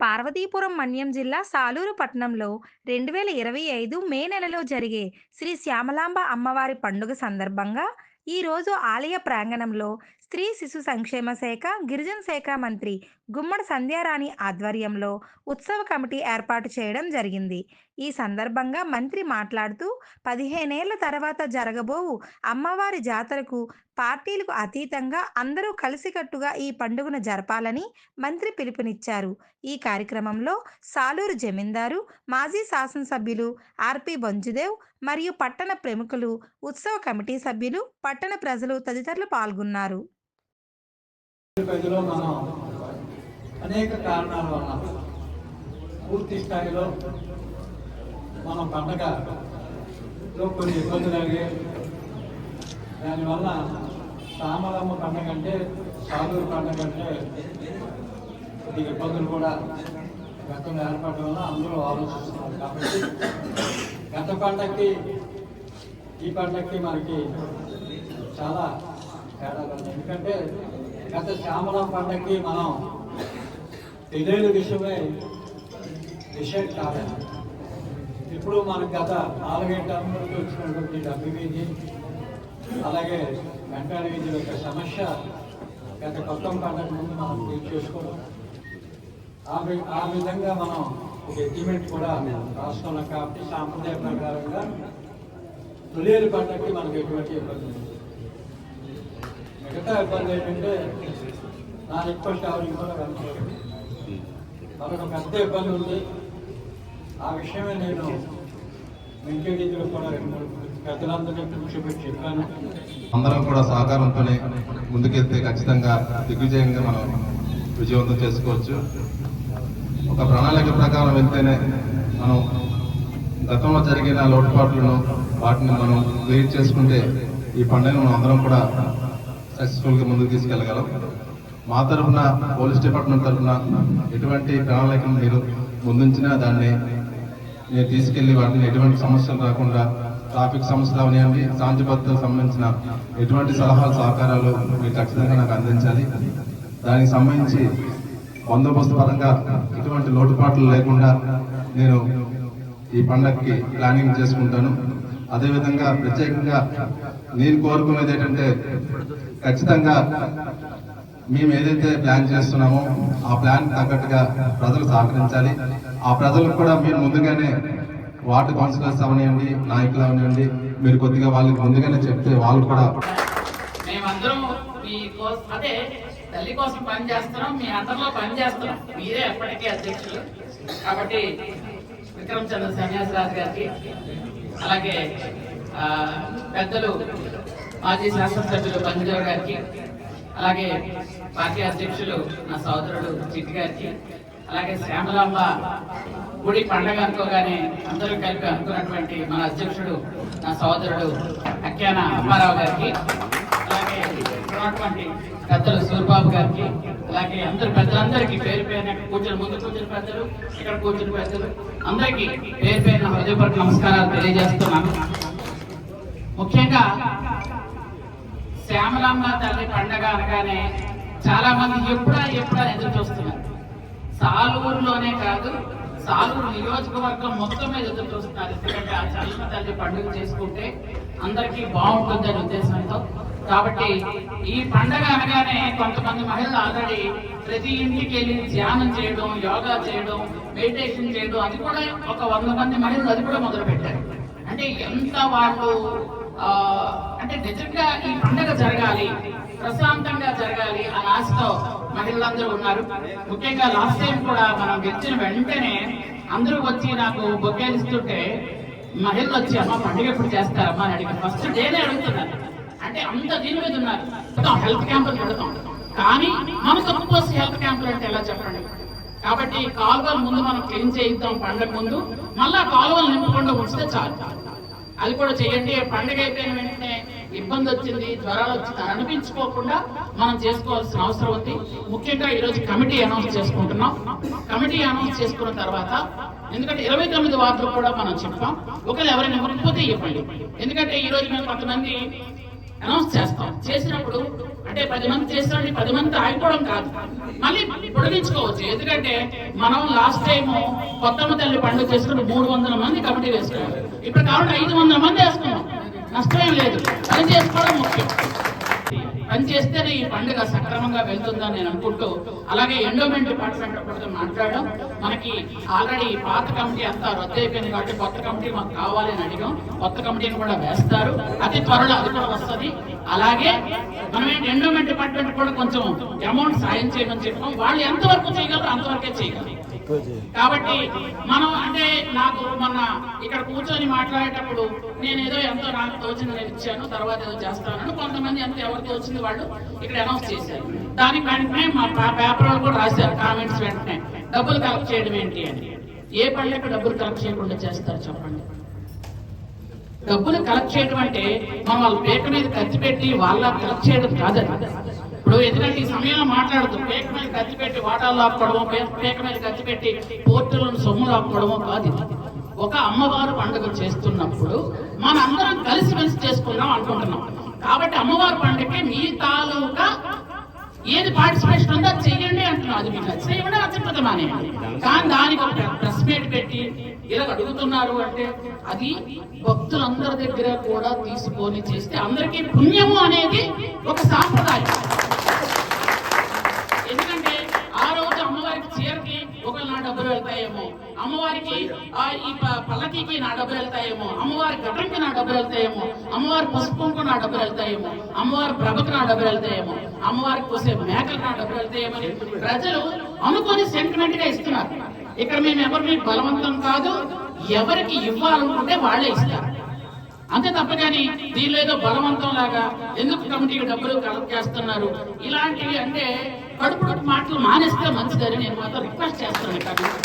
పార్వతీపురం మన్యం జిల్లా సాలూరు పట్టణంలో 2025 మే నెలలో జరిగే శ్రీ శ్యామలాంబ అమ్మవారి పండుగ సందర్భంగా ఈరోజు ఆలయ ప్రాంగణంలో స్త్రీ శిశు సంక్షేమ శాఖ గిరిజన శాఖ మంత్రి గుమ్మడి సంధ్యారాణి ఆధ్వర్యంలో ఉత్సవ కమిటీ ఏర్పాటు చేయడం జరిగింది. ఈ సందర్భంగా మంత్రి మాట్లాడుతూ 15 ఏళ్ల తర్వాత జరగబోవు అమ్మవారి జాతరకు పార్టీలకు అతీతంగా అందరూ కలిసికట్టుగా ఈ పండుగను జరపాలని మంత్రి పిలుపునిచ్చారు. ఈ కార్యక్రమంలో సాలూరు జమీందారు, మాజీ శాసనసభ్యులు ఆర్పి బంజుదేవ్ మరియు పట్టణ ప్రముఖులు, ఉత్సవ కమిటీ సభ్యులు, పట్టణ ప్రజలు తదితరులు పాల్గొన్నారు. అనేక కారణాల వల్ల పూర్తి స్థాయిలో మనం పండగలో కొన్ని ఇబ్బందులు అయ్యాయి. దానివల్ల సామలమ్మ పండగ అంటే సాలూరు పండగ అంటే కొద్ది ఇబ్బందులు కూడా గతంలో ఏర్పడడం వల్ల అందరూ ఆలోచిస్తున్నారు. కాబట్టి గత పండగకి ఈ పండగకి మనకి చాలా తేడాలు ఉన్నాయి. ఎందుకంటే గత శ్యామలం పండగకి మనం తెలియని విషయమే డిసైడ్ కాలేదు. ఇప్పుడు మనకు గత 4-5 టర్ములకి వచ్చినటువంటి డబ్బు వీధి అలాగే వెంకట వీధి యొక్క సమస్య గత కొత్త పండగ ముందు మనం పూర్తి చేసుకోవడం, ఆ విధంగా మనం ఒక ఎగ్రిమెంట్ కూడా రాస్తున్నాం. కాబట్టి సాంప్రదాయ ప్రకారంగా తొలియేరు పండగకి మనకు ఎటువంటి ఇబ్బంది ఉంది. మిగతా ఇబ్బంది ఏంటంటే నా రిక్వెస్ట్ ఎవరికి కూడా కనుక్కోండి. మనకు పెద్ద ఇబ్బంది ఉంది. ఆ విషయమే నేను వెంకటేశ్వర కూడా 2-3 పెద్దలందరినీ కూర్చోబెట్టి చెప్పాను. అందరం కూడా సహకారంతోనే ముందుకెళ్తే ఖచ్చితంగా దిగ్విజయంగా మనం విజయవంతం చేసుకోవచ్చు. ఒక ప్రణాళిక ప్రకారం వెళ్తేనే మనం గతంలో జరిగిన లోటుపాట్లను వాటిని మనం క్లియర్ చేసుకుంటే ఈ పండుగను మనం అందరం కూడా సక్సెస్ఫుల్గా ముందుకు తీసుకెళ్ళగలం. మా తరఫున పోలీస్ డిపార్ట్మెంట్ తరఫున ఎటువంటి ప్రణాళికను మీరు ముందుంచినా దాన్ని నేను తీసుకెళ్లి వాటిని ఎటువంటి సమస్యలు రాకుండా ట్రాఫిక్ సమస్యలు అవనివ్వండి, శాంతి భద్రతకు సంబంధించిన ఎటువంటి సలహాలు సహకారాలు మీరు ఖచ్చితంగా నాకు అందించాలి. దానికి సంబంధించి బందోబస్తు పరంగా ఎటువంటి లోటుపాట్లు లేకుండా నేను ఈ పండగకి ప్లానింగ్ చేసుకుంటాను. అదేవిధంగా ప్రత్యేకంగా నేను కోరుకునేది ఏంటంటే ఖచ్చితంగా మేము ఏదైతే ప్లాన్ చేస్తున్నామో ఆ ప్లాన్ తగ్గట్టుగా ప్రజలు సహకరించాలి. ఆ ప్రజలకు కూడా మీరు ముందుగానే వార్డు కౌన్సిలర్స్ అవనివ్వండి, నాయకులు అవనివ్వండి, మీరు కొద్దిగా వాళ్ళకి ముందుగానే చెప్తే వాళ్ళు కూడా మేమందరం అదే తల్లి కోసం పని చేస్తున్నాం, మీ అందరిలో పని చేస్తున్నాం. మీరే ఎప్పటికీ అధ్యక్షులు కాబట్టి విక్రమ్ చంద్ర సన్యాసరాజు గారికి, అలాగే పెద్దలు మాజీ శాసనసభ్యులు బంజారు గారికి, అలాగే పార్టీ అధ్యక్షులు నా సోదరుడు చిట్టి గారికి, అలాగే శ్యామలాంబ గుడి పండగ అనుకోగానే అందరూ కలిపి అనుకున్నటువంటి మన అధ్యక్షుడు నా సోదరుడు అక్యాన అమ్మారావు గారికి, అలాగే ఉన్నటువంటి పెద్దలు సూర్బాబు గారికి, అలాగే అందరు పెద్దలందరికీ పేరు పేరున కూర్చుని ముందు కూర్చుని పెద్దలు, ఇక్కడ కూర్చుని పెద్దలు అందరికీ పేరు పేరున హృదయపూర్వక నమస్కారాలు తెలియజేస్తున్నాను. ముఖ్యంగా శ్యామలాంబ తల్లి పండగ అనగానే చాలా మంది ఎప్పుడా ఎదురు చూస్తున్నారు. సాలూరులోనే కాదు, సాలూరు నియోజకవర్గం మొత్తం మీద ఎదురు చూస్తున్నారు. ఎందుకంటే ఆ చల్లమ్మ తల్లి పండుగ చేసుకుంటే అందరికీ బాగుంటుందనే ఉద్దేశంతో. కాబట్టి ఈ పండగ అనగానే కొంతమంది మహిళలు ఆల్రెడీ ప్రతి ఇంటికి వెళ్ళి ధ్యానం చేయడం, యోగా చేయడం, మెడిటేషన్ చేయడం, అది కూడా ఒక 100 మంది మహిళలు అది కూడా మొదలు పెట్టారు. అంటే ఎంత వాళ్ళు అంటే నిజంగా ఈ పండుగ జరగాలి, ప్రశాంతంగా జరగాలి అని ఆశతో మహిళలందరూ ఉన్నారు. ముఖ్యంగా లాస్ట్ టైం కూడా మనం గెలిచిన వెంటనే అందరూ వచ్చి నాకు బొకేలు ఇస్తుంటే మహిళలు వచ్చి అమ్మ పండుగ ఎప్పుడు చేస్తారమ్మా అని అడిగి ఫస్ట్ డేనే అడుగుతున్నారు. అంటే అంత దీని మీద ఉన్నారు. హెల్త్ క్యాంపులు పెడతాం, కానీ మన తక్కువ హెల్త్ క్యాంపులు అంటే ఎలా చెప్పండి. కాబట్టి కాలువలు ముందు మనం క్లీన్ చేయిద్దాం పండుగ ముందు, మళ్ళా కాలువలు నింపకుండా ఉంచితే చాలు. అది కూడా చేయండి. పండుగ అయిపోయిన వెంటనే ఇబ్బంది వచ్చింది, జ్వరాలు వచ్చింది అనిపించుకోకుండా మనం చేసుకోవాల్సిన అవసరం ఉంది. ముఖ్యంగా ఈరోజు కమిటీ అనౌన్స్ చేసుకుంటున్నాం. కమిటీ అనౌన్స్ చేసుకున్న తర్వాత, ఎందుకంటే 29 వార్డులు కూడా మనం చెప్పాం, ఒకవేళ ఎవరైనా ఇవ్వకపోతే ఇవ్వండి. ఎందుకంటే ఈరోజు మేము కొంతమంది అనౌన్స్ చేస్తాం. చేసినప్పుడు అంటే 10 మంది చేసినప్పుడు 10 మంది ఆగిపోవడం కాదు, మళ్ళీ పొడిగించుకోవచ్చు. ఎందుకంటే మనం లాస్ట్ టైం కొత్తమ్మ తల్లి పండుగ చేసుకుంటూ 300 మంది కమిటీ వేసుకున్నాం. ఇప్పుడు కాబట్టి 500 మంది వేసుకున్నాం, నష్టమేం లేదు. పని చేసుకోవడం ముఖ్యం. పని చేస్తేనే ఈ పండుగ సక్రమంగా వెళ్తుందని నేను అనుకుంటూ, అలాగే ఎండోమెంట్ డిపార్ట్మెంట్ కూడా మాట్లాడడం, మనకి ఆల్రెడీ పాత కమిటీ అంతా రద్దు అయిపోయింది కాబట్టి కొత్త కమిటీ మాకు కావాలి అని అడిగాం. కొత్త కమిటీని కూడా వేస్తారు, అతి త్వరలో అది కూడా వస్తుంది. అలాగే మనం ఎండోమెంట్ డిపార్ట్మెంట్ కూడా కొంచెం అమౌంట్ సాయం చేయమని చెప్పాం. వాళ్ళు ఎంతవరకు చేయగలరు అంతవరకే చేయగలరు. కాబట్టి మనం అంటే నాకు మొన్న ఇక్కడ కూర్చొని మాట్లాడేటప్పుడు నేను ఏదో ఎంతో నాకు తోచింది నేను ఇచ్చాను, తర్వాత ఏదో చేస్తానని కొంతమంది ఎంత ఎవరు తోచింది వాళ్ళు ఇక్కడ అనౌన్స్ చేశారు. దానికి వెంటనే మా పేపర్ వాళ్ళు కూడా రాశారు కామెంట్స్, వెంటనే డబ్బులు కలెక్ట్ చేయడం ఏంటి అని. ఏ పండుగ డబ్బులు కలెక్ట్ చేయకుండా చేస్తారు చెప్పండి? డబ్బులు కలెక్ట్ చేయడం అంటే మనం వాళ్ళ పేట మీద ఖర్చు పెట్టి వాళ్ళ కలెక్ట్ చేయడం కాదండి. ఇప్పుడు ఎందుకంటే ఈ సమయంలో మాట్లాడుతూ పేక మీద ఖర్చు పెట్టి వాటాలు లాక్కోవడమో, పేక మీద ఖర్చు పెట్టి పోర్టులను సొమ్ము లాక్కోవడమో కాదు. ఒక అమ్మవారు పండుగ చేస్తున్నప్పుడు మనందరం కలిసిమెలిసి చేసుకుందాం అనుకుంటున్నాం. కాబట్టి అమ్మవారి పండుగకి మీ తాలూకా ఏది పార్టిసిపేషన్ ఉందో చెయ్యండి అంటున్నాం. అది మీకు చేయకుండా నచ్చకపోతామని, కానీ దానికి ఒక ప్రెస్ మీట్ పెట్టి ఇలా అడుగుతున్నారు అంటే అది భక్తులందరి దగ్గర కూడా తీసుకొని చేస్తే అందరికీ పుణ్యము అనేది ఒక సాంప్రదాయం. ఎందుకంటే ఆ రోజు అమ్మవారికి చీరకి ఒకవేళ నా డబ్బులు వెళ్తాయేమో, అమ్మవారికి ఈ పల్లకికి నా డబ్బులు వెళ్తాయేమో, అమ్మవారి ఘటంకి నా డబ్బులు వెళ్తాయేమో, అమ్మవారి పసుపుకు నా డబ్బులు వెళ్తాయేమో, అమ్మవారి ప్రభకు నా డబ్బులు వెళ్తాయేమో, అమ్మవారికి పోసే మేకలు నా డబ్బులు వెళ్తాయేమో అని ప్రజలు అనుకొని సెంటిమెంట్ గా ఇస్తున్నారు. ఇక్కడ మేము ఎవరిని బలవంతం కాదు, ఎవరికి ఇవ్వాలనుకుంటే వాళ్ళే ఇస్తారు అంతే తప్ప. కానీ దీనిలో ఏదో బలవంతం లాగా ఎందుకు కమిటీకి డబ్బులు కలెక్ట్ చేస్తున్నారు ఇలాంటివి అంటే కడుపు మాటలు మానేస్తే మంచిదని నేను మాత్రం రిక్వెస్ట్ చేస్తున్నాను.